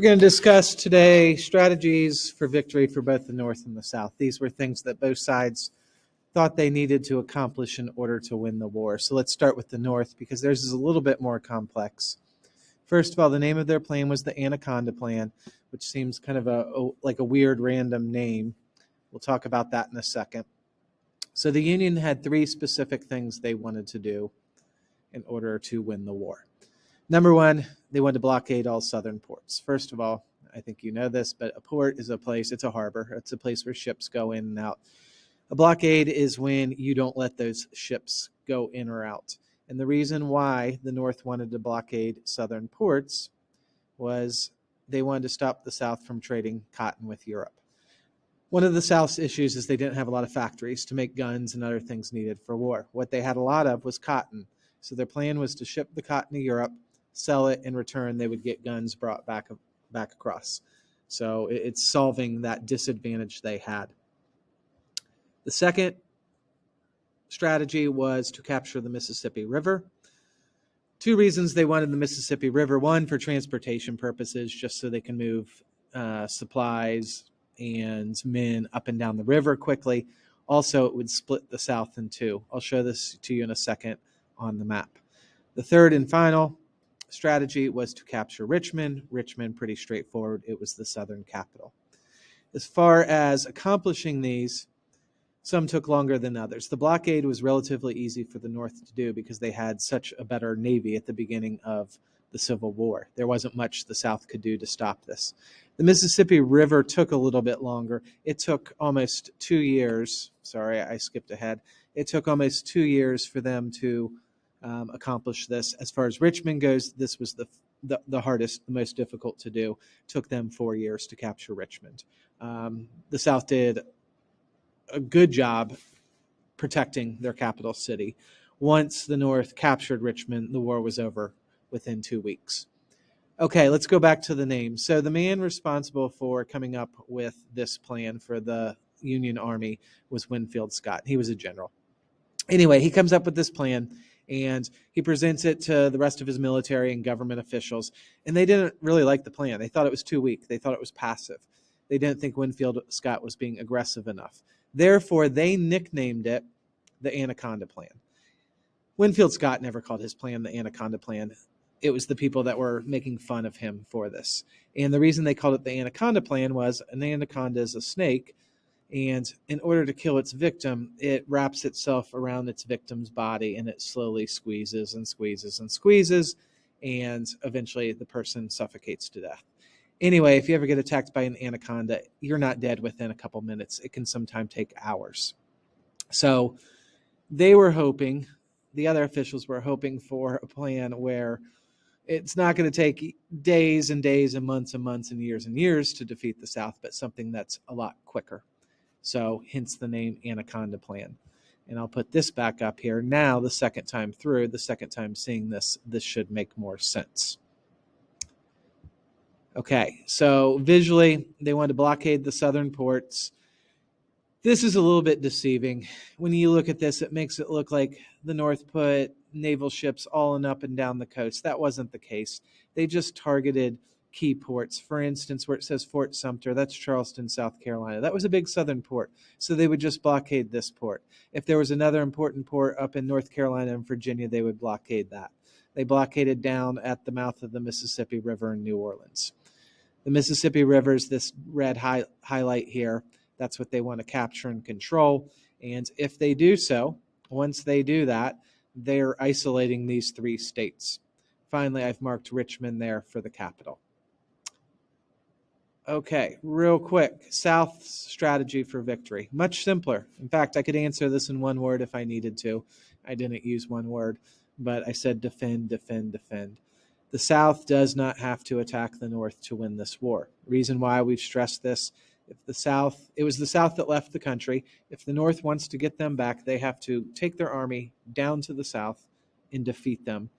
We're going to discuss today strategies for victory for both the North and the South. These were things that both sides thought they needed to accomplish in order to win the war. So let's start with the North because theirs is a little bit more complex. First of all, the name of their plan was the Anaconda Plan, which seems kind of like a weird random name. We'll talk about that in a second. So the Union had three specific things they wanted to do in order to win the war. Number one, they wanted to blockade all southern ports. First of all, I think you know this, but a port is a place, it's a harbor. It's a place where ships go in and out. A blockade is when you don't let those ships go in or out. And the reason why the North wanted to blockade southern ports was they wanted to stop the South from trading cotton with Europe. One of the South's issues is they didn't have a lot of factories to make guns and other things needed for war. What they had a lot of was cotton. So their plan was to ship the cotton to Europe, sell it. In return, they would get guns brought back across. So it's solving that disadvantage they had. The second strategy was to capture the Mississippi River. Two reasons they wanted the Mississippi River. One, for transportation purposes, just so they can move supplies and men up and down the river quickly. Also, it would split the South in two. I'll show this to you in a second on the map. The third and final strategy was to capture Richmond. Richmond, pretty straightforward. It was the southern capital. As far as accomplishing these, some took longer than others. The blockade was relatively easy for the North to do because they had such a better navy at the beginning of the Civil War. There wasn't much the South could do to stop this. The Mississippi River took a little bit longer. It took almost 2 years. Sorry, I skipped ahead. It took almost 2 years for them to accomplish this. As far as Richmond goes, this was the hardest, the most difficult to do. It took them 4 years to capture Richmond. The South did a good job protecting their capital city. Once the North captured Richmond, the war was over within 2 weeks. Okay, let's go back to the name. So the man responsible for coming up with this plan for the Union Army was Winfield Scott. He was a general. Anyway, he comes up with this plan and he presents it to the rest of his military and government officials, and they didn't really like the plan. They thought it was too weak. They thought it was passive. They didn't think Winfield Scott was being aggressive enough. Therefore, they nicknamed it the Anaconda Plan. Winfield Scott never called his plan the Anaconda Plan. It was the people that were making fun of him for this. And the reason they called it the Anaconda Plan was an anaconda is a snake, and in order to kill its victim, it wraps itself around its victim's body and it slowly squeezes and squeezes and squeezes, and eventually the person suffocates to death. Anyway, if you ever get attacked by an anaconda, you're not dead within a couple minutes. It can sometimes take hours. So they were hoping, the other officials were hoping for a plan where it's not going to take days and days and months and years to defeat the South, but something that's a lot quicker. So hence the name Anaconda Plan. And I'll put this back up here. Now, the second time through, the second time seeing this should make more sense. Okay, so visually, they wanted to blockade the southern ports. This is a little bit deceiving. When you look at this, it makes it look like the North put naval ships all and up and down the coast. That wasn't the case. They just targeted key ports. For instance, where it says Fort Sumter, that's Charleston, South Carolina. That was a big southern port, so they would just blockade this port. If there was another important port up in North Carolina and Virginia, they would blockade that. They blockaded down at the mouth of the Mississippi River in New Orleans. The Mississippi River is this red highlight here. That's what they want to capture and control. And if they do so, once they do that, they're isolating these three states. Finally, I've marked Richmond there for the capital. Okay, real quick, South's strategy for victory. Much simpler. In fact, I could answer this in one word if I needed to. I didn't use one word, but I said defend, defend, defend. The South does not have to attack the North to win this war. The reason why we've stressed this, it was the South that left the country. If the North wants to get them back, they have to take their army down to the South and defeat them